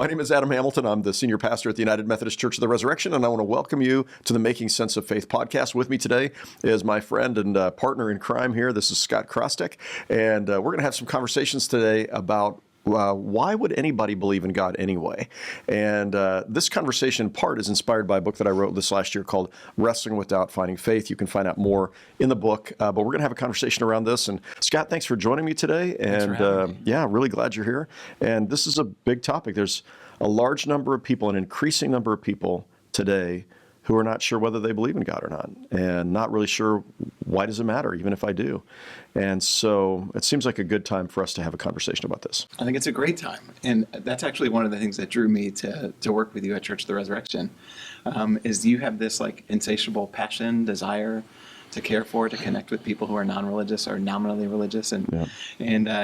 name is Adam Hamilton. I'm the senior pastor at the United Methodist Church of the Resurrection, and I want to welcome you to the Making Sense of Faith podcast. With me today is my friend and partner in crime here. This is Scott Krostek, and we're going to have some conversations today about why would anybody believe in God anyway? And this conversation in part is inspired by a book that I wrote this last year called Wrestling with Doubt, Finding Faith. You can find out more in the book, but we're going to have a conversation around this. And Scott, thanks for joining me today. And yeah, really glad you're here. And this is a big topic. There's a large number of people, an increasing number of people today who are not sure whether they believe in God or not, and not really sure why does it matter, even if I do. And so it seems like a good time for us to have a conversation about this. I think it's a great time. And that's actually one of the things that drew me to work with you at Church of the Resurrection, is you have this like insatiable passion, desire to care for, to connect with people who are non-religious or nominally religious. And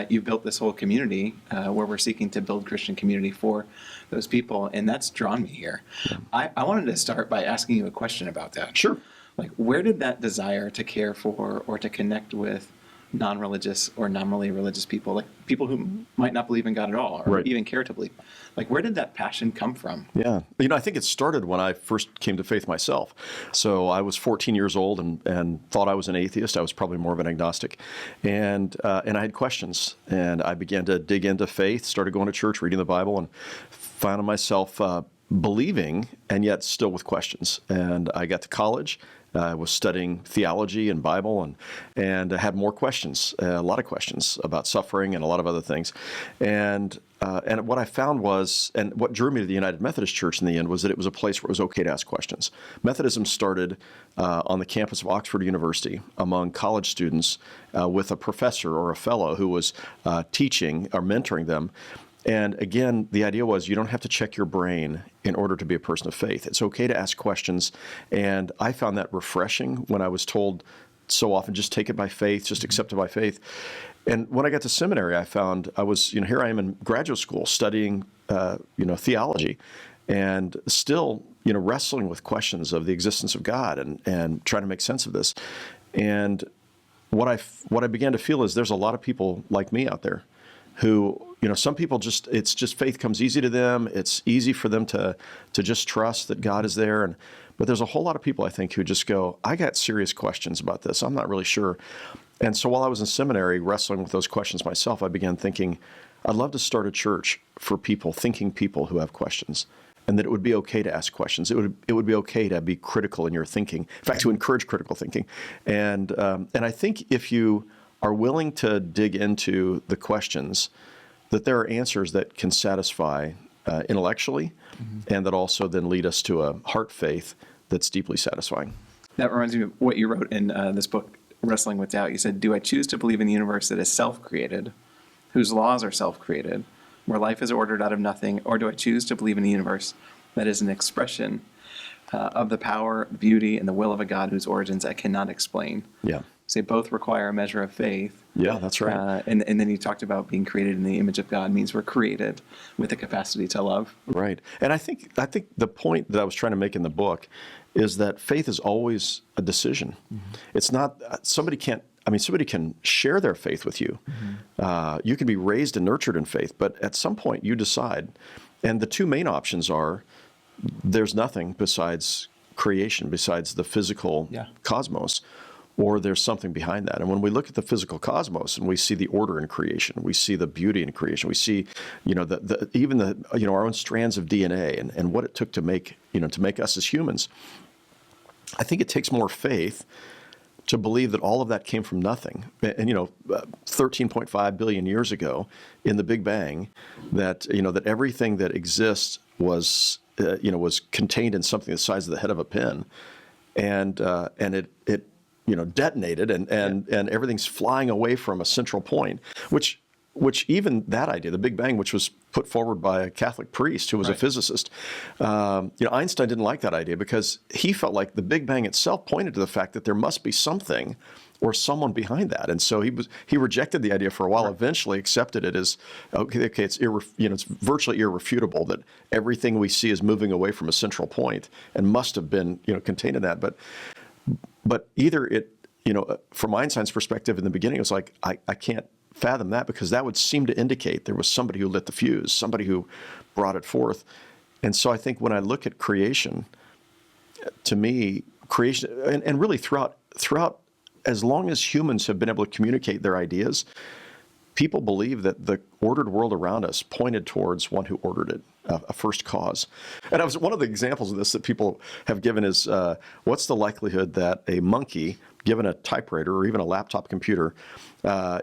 you've built this whole community where we're seeking to build Christian community for those people. And that's drawn me here. Yeah. I wanted to start by asking you a question about that. Sure. Like, where did that desire to care for or to connect with non-religious or nominally religious people, like people who might not believe in God at all or even care to believe, like where did that passion come from? Yeah. I think it started when I first came to faith myself. So I was 14 years old and thought I was an atheist. I was probably more of an agnostic. And I had questions. And I began to dig into faith, started going to church, reading the Bible, and found myself believing and yet still with questions. And I got to college. I was studying theology and Bible and I had more questions, a lot of questions about suffering and a lot of other things. And what I found was, and what drew me to the United Methodist Church in the end, was that it was a place where it was okay to ask questions. Methodism started on the campus of Oxford University among college students with a professor or a fellow who was teaching or mentoring them. And again, the idea was you don't have to check your brain in order to be a person of faith. It's okay to ask questions. And I found that refreshing when I was told so often, just take it by faith, just accept it by faith. And when I got to seminary, I found I was, here I am in graduate school studying, theology and still, wrestling with questions of the existence of God and trying to make sense of this. And what I began to feel is there's a lot of people like me out there who, some people it's just faith comes easy to them. It's easy for them to just trust that God is there. But there's a whole lot of people, I think, who just go, I got serious questions about this. I'm not really sure. And so while I was in seminary wrestling with those questions myself, I began thinking, I'd love to start a church for thinking people who have questions, and that it would be okay to ask questions. It would be okay to be critical in your thinking. In fact, to encourage critical thinking. And I think if you are willing to dig into the questions, that there are answers that can satisfy intellectually, and that also then lead us to a heart faith that's deeply satisfying. That reminds me of what you wrote in this book, Wrestling with Doubt. You said, do I choose to believe in the universe that is self-created, whose laws are self-created, where life is ordered out of nothing, or do I choose to believe in a universe that is an expression of the power, beauty, and the will of a God whose origins I cannot explain? Yeah. So they both require a measure of faith. Yeah, that's right. And then you talked about being created in the image of God means we're created with the capacity to love. Right. And I think the point that I was trying to make in the book is that faith is always a decision. Mm-hmm. It's not, somebody can share their faith with you. Mm-hmm. You can be raised and nurtured in faith, but at some point you decide. And the two main options are there's nothing besides creation, besides the physical cosmos, or there's something behind that. And when we look at the physical cosmos and we see the order in creation, we see the beauty in creation, we see, even our own strands of DNA and what it took to make us as humans. I think it takes more faith to believe that all of that came from nothing. And 13.5 billion years ago in the Big Bang, that everything that exists was contained in something the size of the head of a pin, and it detonated and everything's flying away from a central point, which even that idea, the Big Bang, which was put forward by a Catholic priest who was a physicist, Einstein didn't like that idea because he felt like the Big Bang itself pointed to the fact that there must be something or someone behind that. And so he rejected the idea for a while, eventually accepted it as, okay, it's virtually irrefutable that everything we see is moving away from a central point and must have been, contained in that. But either it, from Einstein's perspective in the beginning, it was like, I can't fathom that, because that would seem to indicate there was somebody who lit the fuse, somebody who brought it forth. And so I think when I look at creation, to me, creation, and really throughout, as long as humans have been able to communicate their ideas, people believe that the ordered world around us pointed towards one who ordered it, a first cause. And one of the examples of this that people have given is, what's the likelihood that a monkey, given a typewriter or even a laptop computer,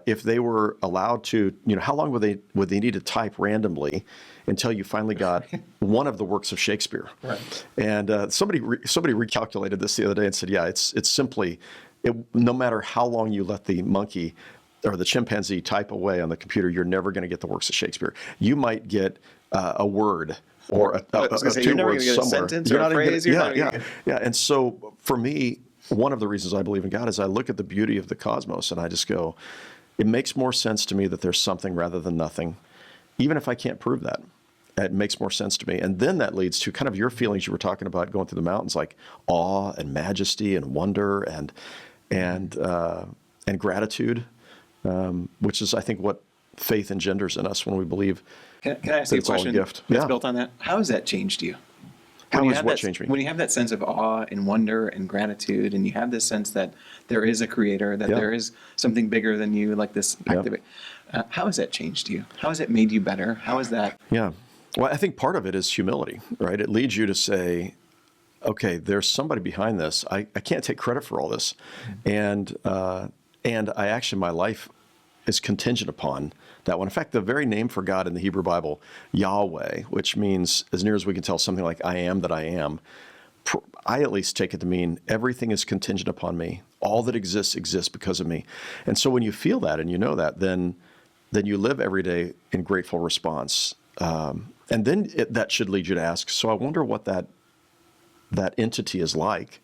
if they were allowed to, how long would they need to type randomly until you finally got one of the works of Shakespeare? Right. And somebody recalculated this the other day and said, yeah, it's simply, no matter how long you let the monkey or the chimpanzee type away on the computer, you're never going to get the works of Shakespeare. You might get a word or two words somewhere. A sentence or a phrase. Yeah. And so for me, one of the reasons I believe in God is I look at the beauty of the cosmos and I just go, it makes more sense to me that there's something rather than nothing, even if I can't prove that. It makes more sense to me. And then that leads to kind of your feelings you were talking about going through the mountains, like awe and majesty and wonder and gratitude. Which is, I think, what faith engenders in us when we believe. Can I ask you a question that's built on that? How has that changed you? How has what changed me? When you have that sense of awe and wonder and gratitude, and you have this sense that there is a creator, that there is something bigger than you, like this activity, how has that changed you? How has it made you better? How is that? Yeah. Well, I think part of it is humility, right? It leads you to say, okay, there's somebody behind this. I can't take credit for all this. And I actually, my life is contingent upon that one. In fact, the very name for God in the Hebrew Bible, Yahweh, which means, as near as we can tell, something like I am that I am, I at least take it to mean everything is contingent upon me. All that exists because of me. And so when you feel that and you know that, then you live every day in grateful response. And then that should lead you to ask, so I wonder what that entity is like.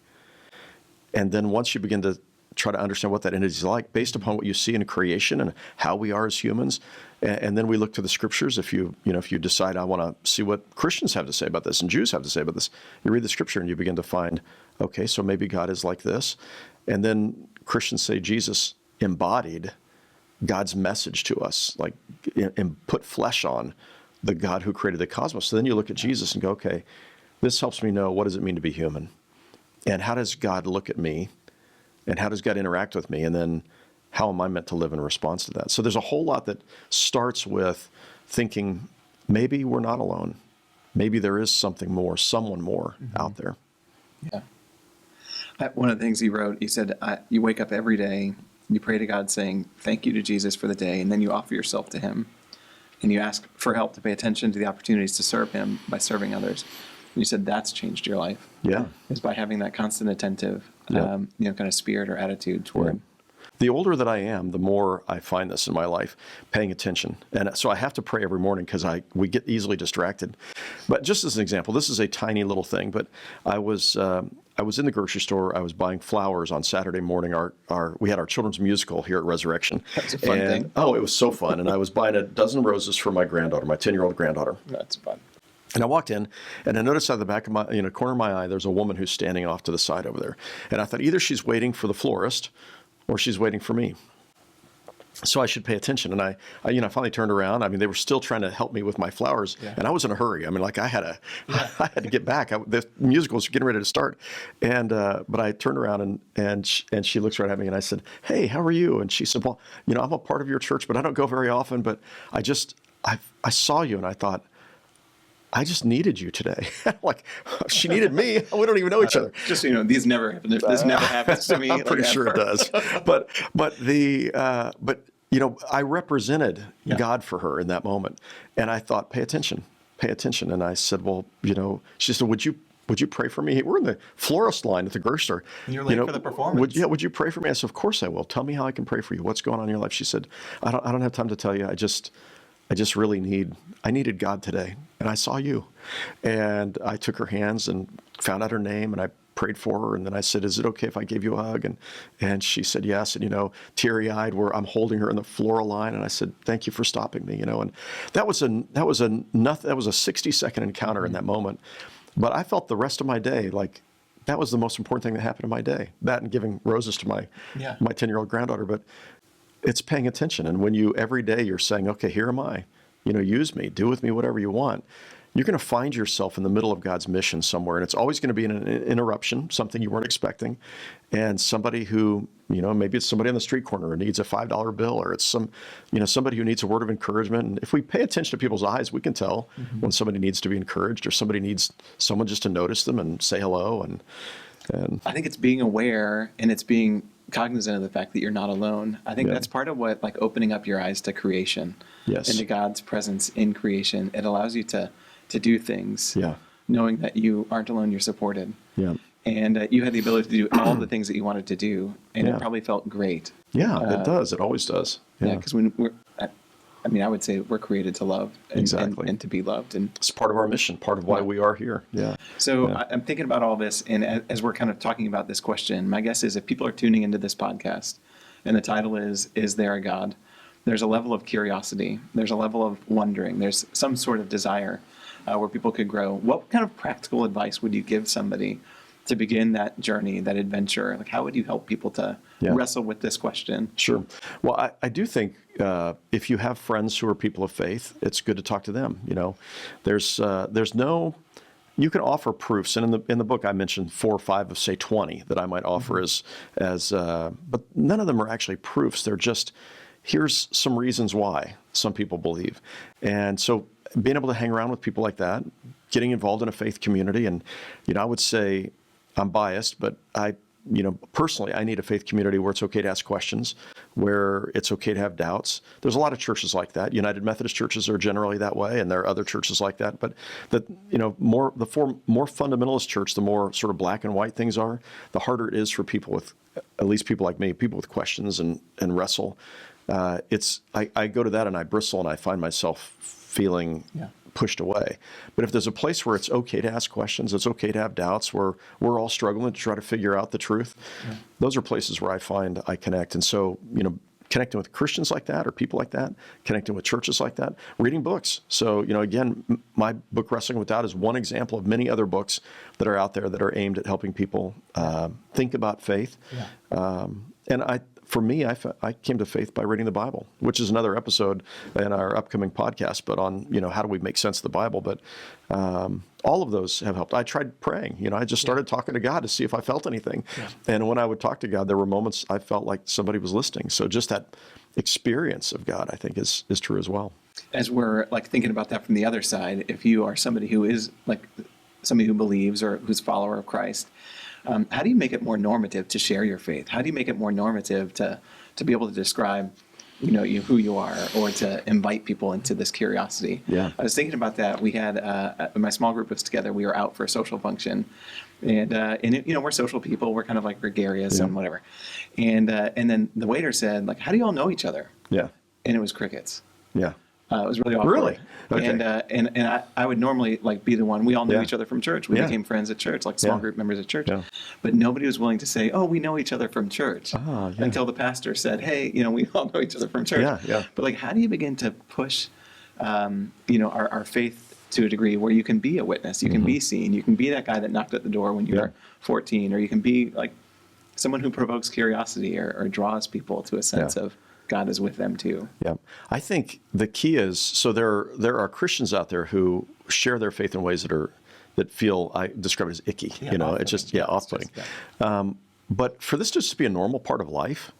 And then once you begin to try to understand what that entity is like based upon what you see in creation and how we are as humans. And then we look to the scriptures. If you decide I want to see what Christians have to say about this and Jews have to say about this, you read the scripture and you begin to find, okay, so maybe God is like this. And then Christians say Jesus embodied God's message to us, like, and put flesh on the God who created the cosmos. So then you look at Jesus and go, okay, this helps me know, what does it mean to be human? And how does God look at me? And how does God interact with me? And then how am I meant to live in response to that? So there's a whole lot that starts with thinking, maybe we're not alone. Maybe there is something more, someone more out there. Yeah. One of the things you wrote, you said, you wake up every day, you pray to God saying, thank you to Jesus for the day, and then you offer yourself to him. And you ask for help to pay attention to the opportunities to serve him by serving others. And you said that's changed your life. Yeah. Is by having that constant attentive, kind of spirit or attitude toward. The older that I am, the more I find this in my life, paying attention. And so I have to pray every morning because we get easily distracted. But just as an example, this is a tiny little thing, but I was in the grocery store. I was buying flowers on Saturday morning. We had our children's musical here at Resurrection. That's a fun thing. Oh, it was so fun. And I was buying a dozen roses for my granddaughter, my 10-year-old granddaughter. That's fun. And I walked in, and I noticed out of the back of my, corner of my eye, there's a woman who's standing off to the side over there. And I thought either she's waiting for the florist, or she's waiting for me. So I should pay attention. And I finally turned around. I mean, they were still trying to help me with my flowers, and I was in a hurry. I mean, like I had to get back. The musical was getting ready to start, and but I turned around and she looks right at me, and I said, "Hey, how are you?" And she said, "Well, I'm a part of your church, but I don't go very often. But I saw you, and I thought, I just needed you today." Like, she needed me. We don't even know each other. Just so you know, these never happen. This never happens to me. I'm pretty sure it does. But I represented God for her in that moment, and I thought, pay attention. And I said, well, she said, would you pray for me? We're in the florist line at the grocery store. And you're late for the performance. Would you pray for me? I said, of course I will. Tell me how I can pray for you. What's going on in your life? She said, I don't have time to tell you. I just really needed God today. And I saw you. And I took her hands and found out her name, and I prayed for her. And then I said, is it okay if I gave you a hug? And she said yes. And, teary-eyed, where I'm holding her in the floral line. And I said, thank you for stopping me, And that was a 60-second encounter in that moment. But I felt the rest of my day like that was the most important thing that happened in my day. That and giving roses to my 10-year-old granddaughter. But it's paying attention. And when you, every day you're saying, okay, here am I, use me, do with me whatever you want. You're going to find yourself in the middle of God's mission somewhere. And it's always going to be an interruption, something you weren't expecting. And somebody who, maybe it's somebody on the street corner who needs a $5 bill, or it's somebody who needs a word of encouragement. And if we pay attention to people's eyes, we can tell when somebody needs to be encouraged, or somebody needs someone just to notice them and say hello. And I think it's being aware, and it's being cognizant of the fact that you're not alone. I think that's part of what, like, opening up your eyes to creation, yes, and to God's presence in creation. It allows you to do things, knowing that you aren't alone, you're supported. Yeah. And you had the ability to do all the things that you wanted to do, and it probably felt great. Yeah, it does. It always does. Yeah, because I would say we're created to love and to be loved. And it's part of our mission, part of why we are here. Yeah. So I'm thinking about all this, and as we're kind of talking about this question, my guess is if people are tuning into this podcast, and the title is There a God?, there's a level of curiosity. There's a level of wondering. There's some sort of desire where people could grow. What kind of practical advice would you give somebody to begin that journey, that adventure? Like, how would you help people to wrestle with this question? Sure. Well, I do think if you have friends who are people of faith, it's good to talk to them. There's no, you can offer proofs, and in the book I mentioned 4 or 5 of, say, 20 that I might offer but none of them are actually proofs. They're just, here's some reasons why some people believe. And so being able to hang around with people like that, getting involved in a faith community, and I would say, I'm biased, but personally, I need a faith community where it's okay to ask questions, where it's okay to have doubts. There's a lot of churches like that. United Methodist churches are generally that way, and there are other churches like that. But more fundamentalist church, the more sort of black and white things are, the harder it is for people with, at least people like me, people with questions and wrestle. I go to that and I bristle, and I find myself feeling pushed away. But if there's a place where it's okay to ask questions, it's okay to have doubts, where we're all struggling to try to figure out the truth, those are places where I find I connect. And so, connecting with Christians like that, or people like that, connecting with churches like that, reading books. So, again, my book, Wrestling with Doubt, is one example of many other books that are out there that are aimed at helping people think about faith. For me, I came to faith by reading the Bible, which is another episode in our upcoming podcast, but on, how do we make sense of the Bible? But all of those have helped. I tried praying. I just started talking to God to see if I felt anything. And when I would talk to God, there were moments I felt like somebody was listening. So just that experience of God, I think, is true as well. As we're thinking about that from the other side, if you are somebody who is somebody who believes or who's a follower of Christ, how do you make it more normative to share your faith? How do you make it more normative to be able to describe, who you are, or to invite people into this curiosity? Yeah. I was thinking about that. We had my small group was together. We were out for a social function, and we're social people. We're kind of like gregarious and whatever. And then the waiter said, how do you all know each other? Yeah. And it was crickets. Yeah. It was really awkward. Really? Okay. And I would normally be the one. We all knew each other from church. We became friends at church, small group members at church. Yeah. But nobody was willing to say, "Oh, we know each other from church," until the pastor said, "Hey, we all know each other from church." Yeah, yeah. But how do you begin to push, our faith to a degree where you can be a witness, you can be seen, you can be that guy that knocked at the door when you were 14, or you can be someone who provokes curiosity or draws people to a sense of God is with them too. Yeah, I think the key is, so there are Christians out there who share their faith in ways that feel, I describe it as icky. It's just off-putting. But for this just to be a normal part of life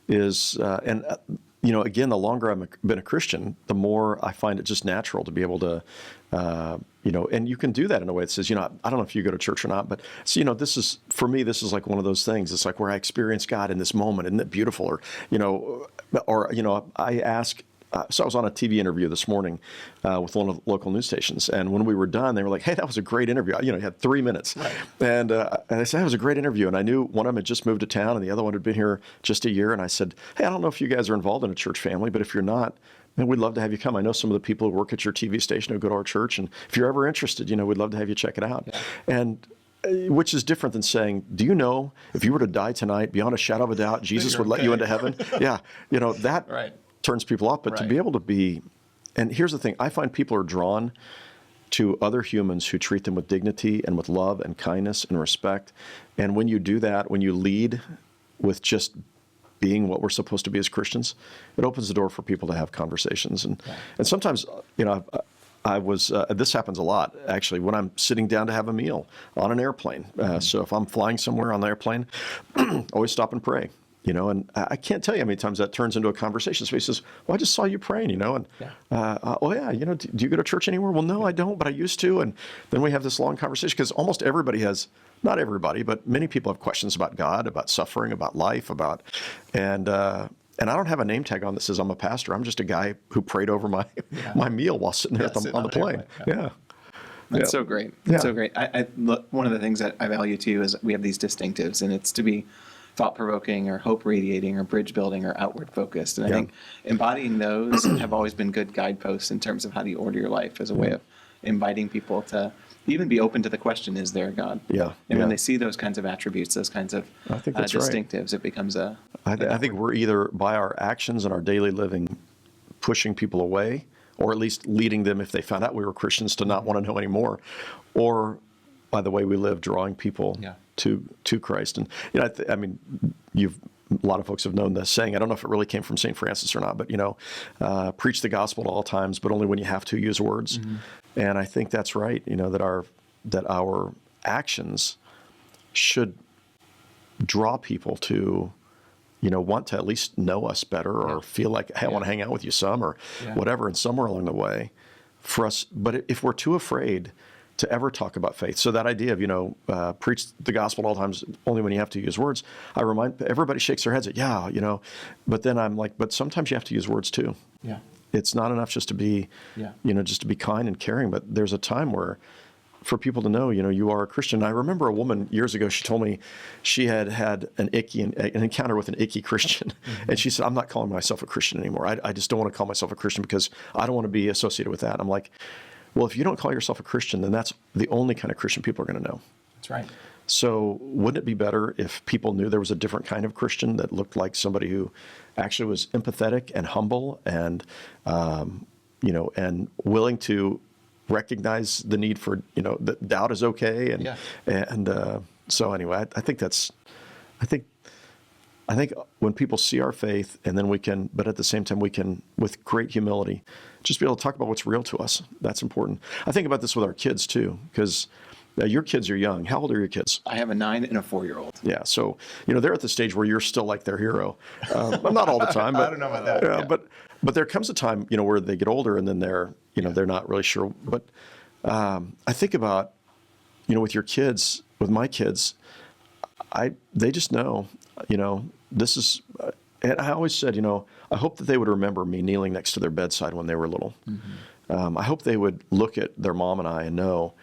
is, again, the longer I've been a Christian, the more I find it just natural to be able to, and you can do that in a way that says, I don't know if you go to church or not, but this is, for me, this is one of those things. It's where I experience God in this moment. Isn't it beautiful? Or I ask, so I was on a TV interview this morning with one of the local news stations, and when we were done, they were like, "Hey, that was a great interview." You had 3 minutes, right. And I said, "It was a great interview," and I knew one of them had just moved to town, and the other one had been here just a year, and I said, "Hey, I don't know if you guys are involved in a church family, but if you're not, man, we'd love to have you come. I know some of the people who work at your TV station who go to our church, and if you're ever interested, we'd love to have you check it out." Yeah. And which is different than saying, "Do you know if you were to die tonight, beyond a shadow of a doubt, Jesus would let you into heaven?" Yeah, that. Right. Turns people off, but to be able to be, and here's the thing, I find people are drawn to other humans who treat them with dignity and with love and kindness and respect. And when you do that, when you lead with just being what we're supposed to be as Christians, it opens the door for people to have conversations. And sometimes, I was, this happens a lot, actually, when I'm sitting down to have a meal on an airplane. So if I'm flying somewhere on the airplane, always stop and pray. And I can't tell you how many times that turns into a conversation. So he says, well, I just saw you praying, and, oh yeah, do you go to church anywhere? Well, no, I don't, but I used to. And then we have this long conversation because almost everybody has, not everybody, but many people have questions about God, about suffering, about life, and I don't have a name tag on that says I'm a pastor. I'm just a guy who prayed over my meal while sitting there on the plane. Yeah. That's so great. That's so great. Look, one of the things that I value too is we have these distinctives, and it's to be thought-provoking or hope-radiating or bridge-building or outward-focused. And I think embodying those have always been good guideposts in terms of how do you order your life as a way of inviting people to even be open to the question, is there a God? Yeah. And when they see those kinds of attributes, those kinds of I think that's distinctives, it becomes I think we're either by our actions and our daily living pushing people away, or at least leading them, if they found out we were Christians, to not want to know anymore, or by the way we live, drawing people to Christ. And I mean, a lot of folks have known this saying. I don't know if it really came from St. Francis or not, but preach the gospel at all times, but only when you have to use words. And I think that's right. That our actions should draw people to, want to at least know us better, or feel like, hey, I want to hang out with you some, or whatever. And somewhere along the way, for us. But if we're too afraid to ever talk about faith. So that idea of, preach the gospel at all times, only when you have to use words. I remind everybody shakes their heads at, but then I'm like, but sometimes you have to use words too. Yeah. It's not enough just to be, just to be kind and caring, but there's a time where for people to know, you are a Christian. I remember a woman years ago, she told me she had an encounter with an icky Christian. And she said, I'm not calling myself a Christian anymore. I just don't want to call myself a Christian because I don't want to be associated with that. I'm like, well, if you don't call yourself a Christian, then that's the only kind of Christian people are going to know. That's right. So wouldn't it be better if people knew there was a different kind of Christian that looked like somebody who actually was empathetic and humble and, and willing to recognize the need for, that doubt is okay. So anyway, I think when people see our faith, and then but at the same time we can, with great humility, just be able to talk about what's real to us. That's important. I think about this with our kids too, because your kids are young. How old are your kids? I have a 9 and a 4-year-old. Yeah, so they're at the stage where you're still like their hero. Not all the time, but I don't know about that. But there comes a time where they get older, and then they're they're not really sure. But I think about with your kids, with my kids, they just know this is. And I always said, I hope that they would remember me kneeling next to their bedside when they were little. I hope they would look at their mom and I and know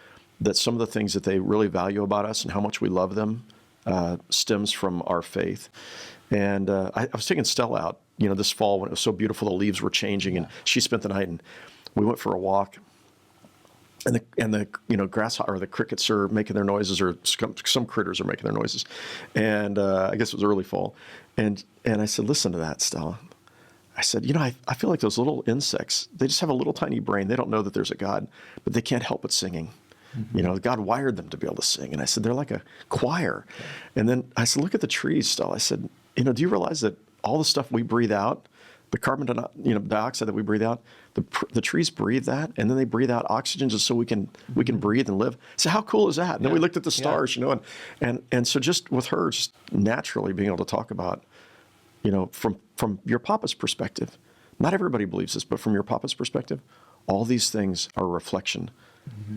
that some of the things that they really value about us and how much we love them stems from our faith. And I was taking Stella out, this fall when it was so beautiful, the leaves were changing, and she spent the night, and we went for a walk. And the grasshopper or the crickets are making their noises, or some critters are making their noises, and I guess it was early fall, and I said, listen to that, Stella. I said, I feel like those little insects, they just have a little tiny brain. They don't know that there's a God, but they can't help but singing. God wired them to be able to sing. And I said, they're like a choir. And then I said, look at the trees, Stella. I said, do you realize that all the stuff we breathe out, the carbon dioxide that we breathe out, the trees breathe that, and then they breathe out oxygen just so we can breathe and live. So how cool is that? And then we looked at the stars, and so just with her, just naturally being able to talk about, from your papa's perspective, not everybody believes this, but from your papa's perspective, all these things are a reflection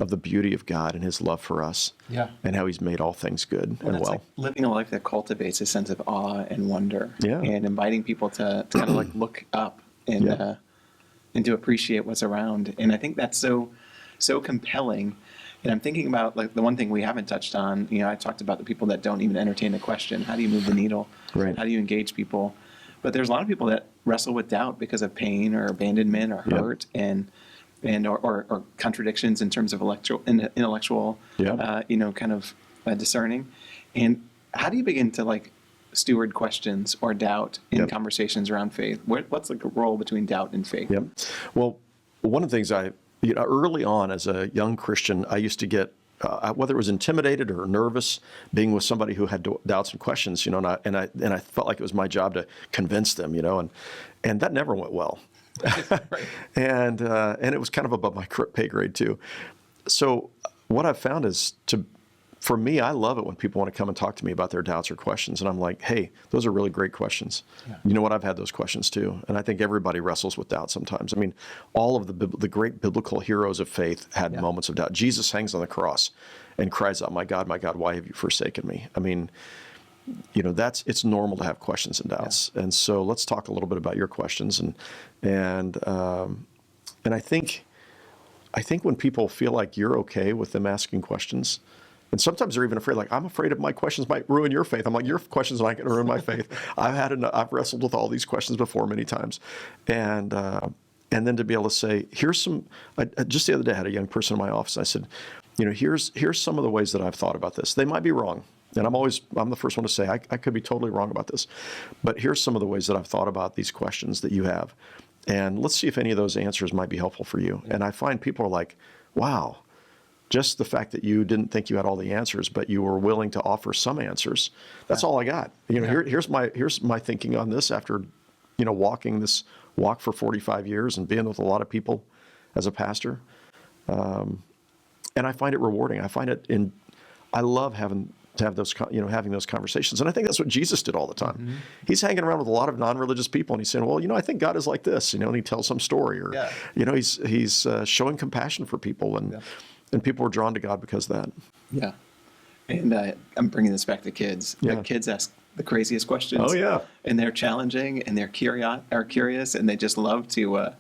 of the beauty of God and his love for us, and how he's made all things good and well. Like living a life that cultivates a sense of awe and wonder, and inviting people to kind of like look up and to appreciate what's around. And I think that's so compelling. And I'm thinking about like the one thing we haven't touched on. I talked about the people that don't even entertain the question. How do you move the needle? Right. How do you engage people? But there's a lot of people that wrestle with doubt because of pain or abandonment or hurt or contradictions in terms of intellectual, kind of discerning. And how do you begin to like steward questions or doubt in conversations around faith? What's like the role between doubt and faith? Well, one of the things early on as a young Christian, I used to get whether it was intimidated or nervous, being with somebody who had doubts and questions, and I felt like it was my job to convince them, and that never went well. Right. And it was kind of above my pay grade too. So what I've found is for me, I love it when people want to come and talk to me about their doubts or questions. And I'm like, hey, those are really great questions. Yeah. You know what? I've had those questions too. And I think everybody wrestles with doubt sometimes. I mean, all of the great biblical heroes of faith had moments of doubt. Jesus hangs on the cross and cries out, my God, why have you forsaken me? I mean, it's normal to have questions and doubts. Yeah. And so let's talk a little bit about your questions. And I think when people feel like you're okay with them asking questions, and sometimes they're even afraid, like, I'm afraid of my questions might ruin your faith. I'm like, your questions aren't going to ruin my faith. I've wrestled with all these questions before many times. And then to be able to say, here's some, just the other day I had a young person in my office. I said, here's some of the ways that I've thought about this. They might be wrong. And I'm the first one to say, I could be totally wrong about this. But here's some of the ways that I've thought about these questions that you have. And let's see if any of those answers might be helpful for you. Yeah. And I find people are like, wow, just the fact that you didn't think you had all the answers, but you were willing to offer some answers. That's all I got. Here's my thinking on this after, walking this walk for 45 years and being with a lot of people as a pastor. And I find it rewarding. I love having those conversations. And I think that's what Jesus did all the time. Mm-hmm. He's hanging around with a lot of non-religious people and he's saying, well, I think God is like this, and he tells some story or, he's showing compassion for people and people are drawn to God because of that. Yeah. And I'm bringing this back to kids. Yeah. Like kids ask the craziest questions. Oh, yeah. And they're challenging and they're curious and they just love to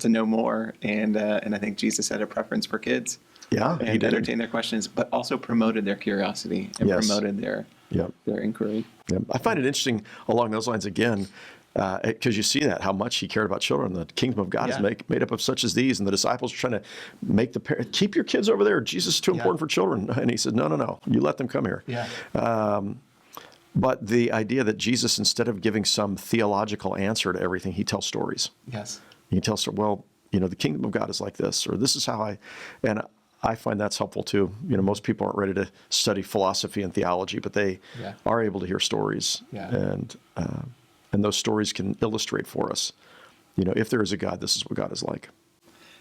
know more. And I think Jesus had a preference for kids. Yeah, and he did entertained their questions, but also promoted their curiosity and promoted their inquiry. Yep. I find it interesting along those lines again, because you see how much he cared about children. The kingdom of God is made up of such as these, and the disciples are trying to make keep your kids over there. Jesus is too important for children, and he said, no, you let them come here. Yeah. But the idea that Jesus, instead of giving some theological answer to everything, he tells stories. Yes. He tells, the kingdom of God is like this, or this is how I find that's helpful too. Most people aren't ready to study philosophy and theology, but they are able to hear stories, and those stories can illustrate for us, if there is a God, this is what God is like.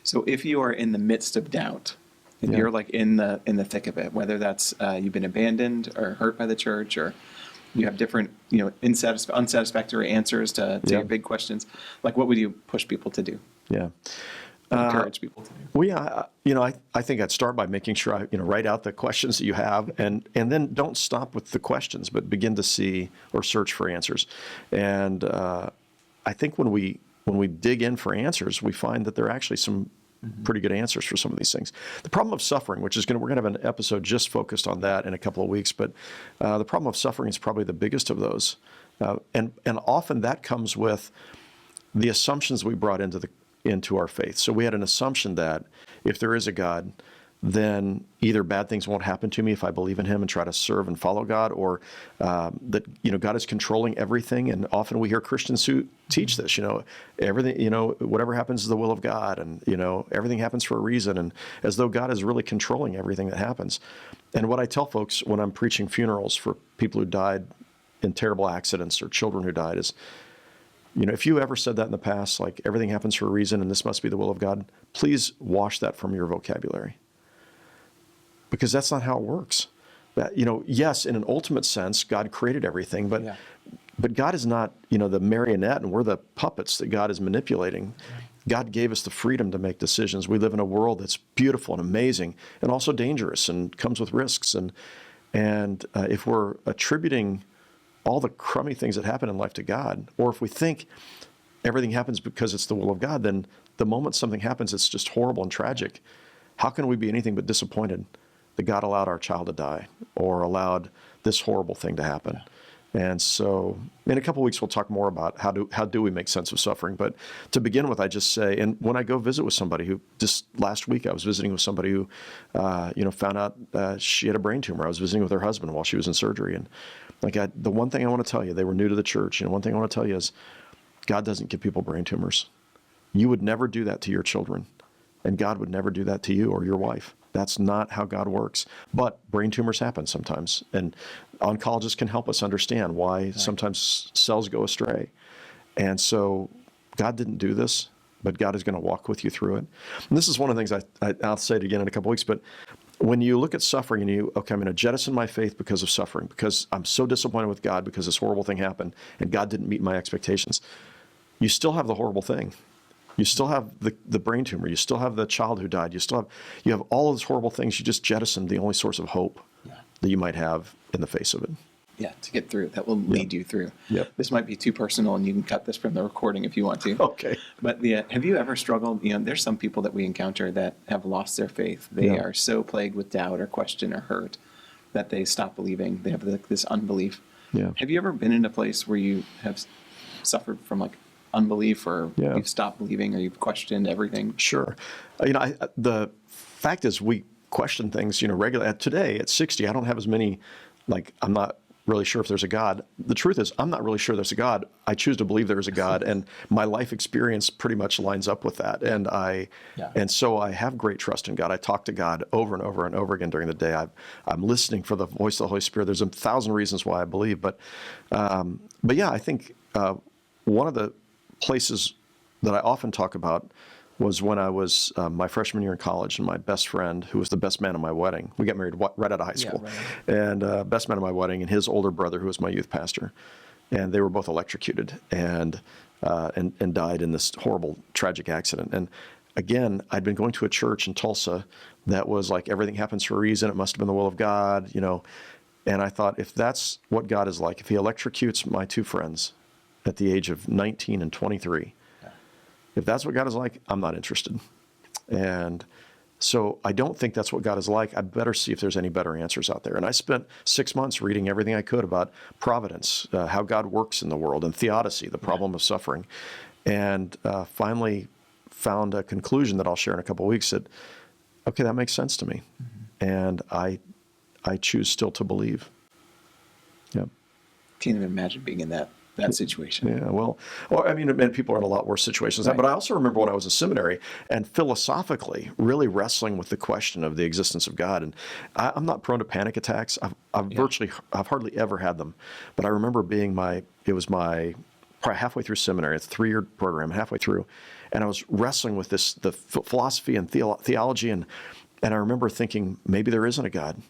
So if you are in the midst of doubt, and you're like in the thick of it, whether that's you've been abandoned or hurt by the church, or you have different unsatisfactory answers to your big questions, like what would you push people to do? Yeah. Encourage people to do? Well, I think I'd start by making sure I write out the questions that you have, and then don't stop with the questions, but begin to see or search for answers. And I think when we dig in for answers, we find that there are actually some pretty good answers for some of these things. The problem of suffering, we're going to have an episode just focused on that in a couple of weeks, but the problem of suffering is probably the biggest of those, and often that comes with the assumptions we brought into our faith. So we had an assumption that if there is a God, then either bad things won't happen to me if I believe in him and try to serve and follow God, or that God is controlling everything. And often we hear Christians who teach this, everything, whatever happens is the will of God, and everything happens for a reason, and as though God is really controlling everything that happens. And what I tell folks when I'm preaching funerals for people who died in terrible accidents or children who died is, if you ever said that in the past, like everything happens for a reason and this must be the will of God, please wash that from your vocabulary. Because that's not how it works. That, yes, in an ultimate sense, God created everything, but God is not, the marionette, and we're the puppets that God is manipulating. God gave us the freedom to make decisions. We live in a world that's beautiful and amazing and also dangerous and comes with risks. And if we're attributing all the crummy things that happen in life to God, or if we think everything happens because it's the will of God, then the moment something happens, it's just horrible and tragic. How can we be anything but disappointed that God allowed our child to die or allowed this horrible thing to happen? And so in a couple of weeks, we'll talk more about how do we make sense of suffering. But to begin with, I just say, and when I go visit with somebody who, just last week, I was visiting with somebody who, found out she had a brain tumor. I was visiting with her husband while she was in surgery. And the one thing I want to tell you, they were new to the church. And one thing I want to tell you is God doesn't give people brain tumors. You would never do that to your children. And God would never do that to you or your wife. That's not how God works. But brain tumors happen sometimes. And oncologists can help us understand why sometimes cells go astray. And so God didn't do this, but God is going to walk with you through it. And this is one of the things I'll say it again in a couple weeks, but when you look at suffering and okay, I'm going to jettison my faith because of suffering, because I'm so disappointed with God because this horrible thing happened and God didn't meet my expectations, you still have the horrible thing. You still have the brain tumor. You still have the child who died. You have all of those horrible things. You just jettisoned the only source of hope that you might have in the face of it. Yeah, to get through. That will lead you through. Yep. This might be too personal, and you can cut this from the recording if you want to. Okay. But have you ever struggled? There's some people that we encounter that have lost their faith. They are so plagued with doubt or question or hurt that they stop believing. They have this unbelief. Yeah. Have you ever been in a place where you have suffered from unbelief, or you've stopped believing, or you've questioned everything? Sure. The fact is, we question things, regularly. Today, at 60, I don't have as many, I'm not really sure if there's a God. The truth is, I'm not really sure there's a God. I choose to believe there is a God, and my life experience pretty much lines up with that. And so I have great trust in God. I talk to God over and over and over again during the day. I'm listening for the voice of the Holy Spirit. There's 1,000 reasons why I believe, but yeah, I think one of the places that I often talk about was when I was my freshman year in college, and my best friend, who was the best man at my wedding, we got married right out of high school, and best man at my wedding, and his older brother, who was my youth pastor, and they were both electrocuted and died in this horrible, tragic accident. And again, I'd been going to a church in Tulsa that was like, everything happens for a reason. It must have been the will of God, And I thought, if that's what God is like, if he electrocutes my two friends at the age of 19 and 23, if that's what God is like, I'm not interested. And so I don't think that's what God is like. I better see if there's any better answers out there. And I spent 6 months reading everything I could about providence, how God works in the world, and theodicy, the problem of suffering. And finally found a conclusion that I'll share in a couple of weeks that, okay, that makes sense to me. And I choose still to believe. Yeah. Can't even imagine being in that situation. Yeah, well, people are in a lot worse situations. But I also remember when I was in seminary and philosophically really wrestling with the question of the existence of God. And I'm not prone to panic attacks. I've hardly ever had them. But I remember probably halfway through seminary, it's a 3-year program, halfway through, and I was wrestling with the philosophy and theology, and I remember thinking, maybe there isn't a God.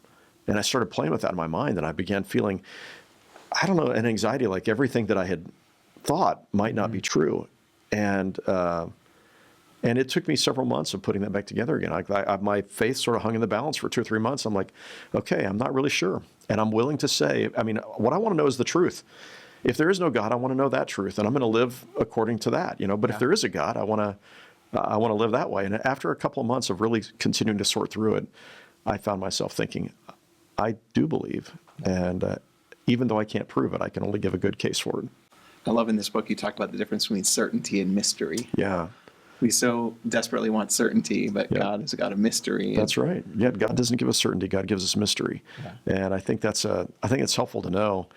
And I started playing with that in my mind, and I began feeling, I don't know, an anxiety, like everything that I had thought might not be true. And it took me several months of putting that back together again. My faith sort of hung in the balance for 2 or 3 months. I'm like, okay, I'm not really sure. And I'm willing to say, what I want to know is the truth. If there is no God, I want to know that truth, and I'm going to live according to that, But if there is a God, I want to live that way. And after a couple of months of really continuing to sort through it, I found myself thinking, I do believe. And even though I can't prove it, I can only give a good case for it. I love in this book you talk about the difference between certainty and mystery. Yeah. We so desperately want certainty, but God is a God of mystery. That's right. Yeah, God doesn't give us certainty. God gives us mystery. Yeah. And I think it's helpful to know.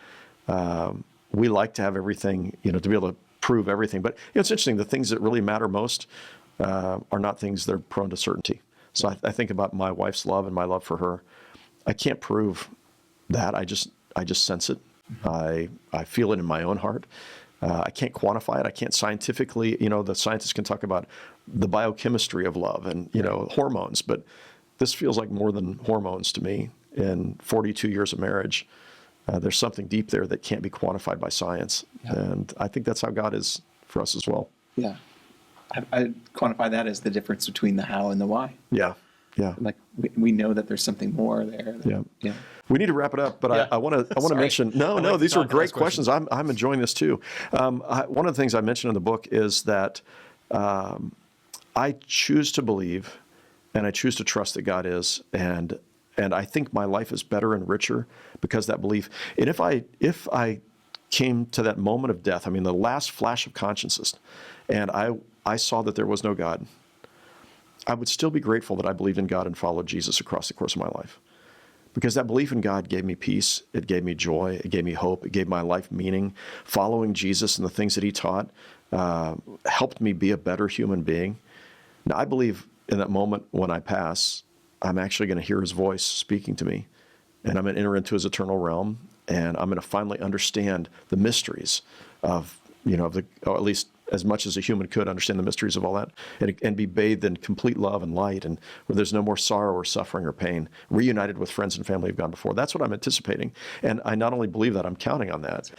We like to have everything, to be able to prove everything. But it's interesting, the things that really matter most are not things that are prone to certainty. So I think about my wife's love and my love for her. I can't prove that. I just sense it. I feel it in my own heart. I can't quantify it. I can't scientifically, the scientists can talk about the biochemistry of love and, hormones, but this feels like more than hormones to me. In 42 years of marriage, there's something deep there that can't be quantified by science. Yeah. And I think that's how God is for us as well. Yeah. I quantify that as the difference between the how and the why. Yeah. Yeah. Like we know that there's something more there. Yeah. We need to wrap it up, but I want to mention. No, these are great questions. I'm enjoying this too. One of the things I mentioned in the book is that I choose to believe, and I choose to trust that God is, and I think my life is better and richer because of that belief. And if I came to that moment of death, the last flash of consciousness, and I saw that there was no God, I would still be grateful that I believed in God and followed Jesus across the course of my life. Because that belief in God gave me peace, it gave me joy, it gave me hope, it gave my life meaning. Following Jesus and the things that he taught helped me be a better human being. Now, I believe in that moment when I pass, I'm actually going to hear his voice speaking to me, and I'm going to enter into his eternal realm, and I'm going to finally understand the mysteries of, or at least as much as a human could understand the mysteries of all that, and be bathed in complete love and light, and where there's no more sorrow or suffering or pain, reunited with friends and family who've gone before. That's what I'm anticipating. And I not only believe that, I'm counting on that.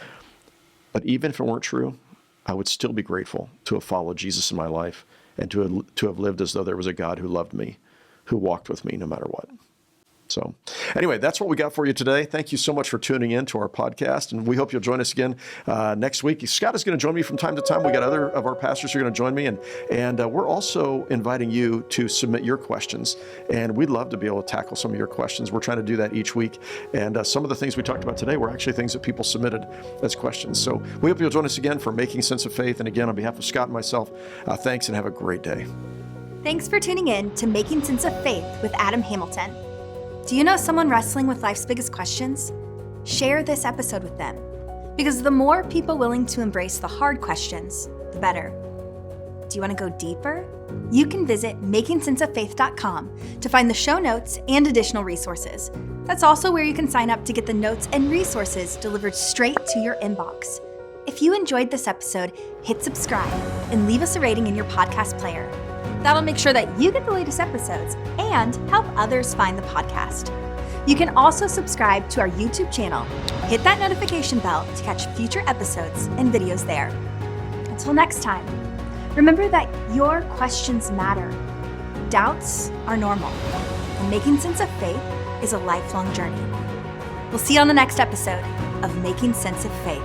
But even if it weren't true, I would still be grateful to have followed Jesus in my life and to have lived as though there was a God who loved me, who walked with me no matter what. So anyway, that's what we got for you today. Thank you so much for tuning in to our podcast, and we hope you'll join us again next week. Scott is going to join me from time to time. We got other of our pastors who are going to join me, and we're also inviting you to submit your questions, and we'd love to be able to tackle some of your questions. We're trying to do that each week, and some of the things we talked about today were actually things that people submitted as questions. So we hope you'll join us again for Making Sense of Faith, and again, on behalf of Scott and myself, thanks and have a great day. Thanks for tuning in to Making Sense of Faith with Adam Hamilton. Do you know someone wrestling with life's biggest questions? Share this episode with them, because the more people willing to embrace the hard questions, the better. Do you want to go deeper? You can visit makingsenseoffaith.com to find the show notes and additional resources. That's also where you can sign up to get the notes and resources delivered straight to your inbox. If you enjoyed this episode, hit subscribe and leave us a rating in your podcast player. That'll make sure that you get the latest episodes and help others find the podcast. You can also subscribe to our YouTube channel. Hit that notification bell to catch future episodes and videos there. Until next time, remember that your questions matter. Doubts are normal, and making sense of faith is a lifelong journey. We'll see you on the next episode of Making Sense of Faith.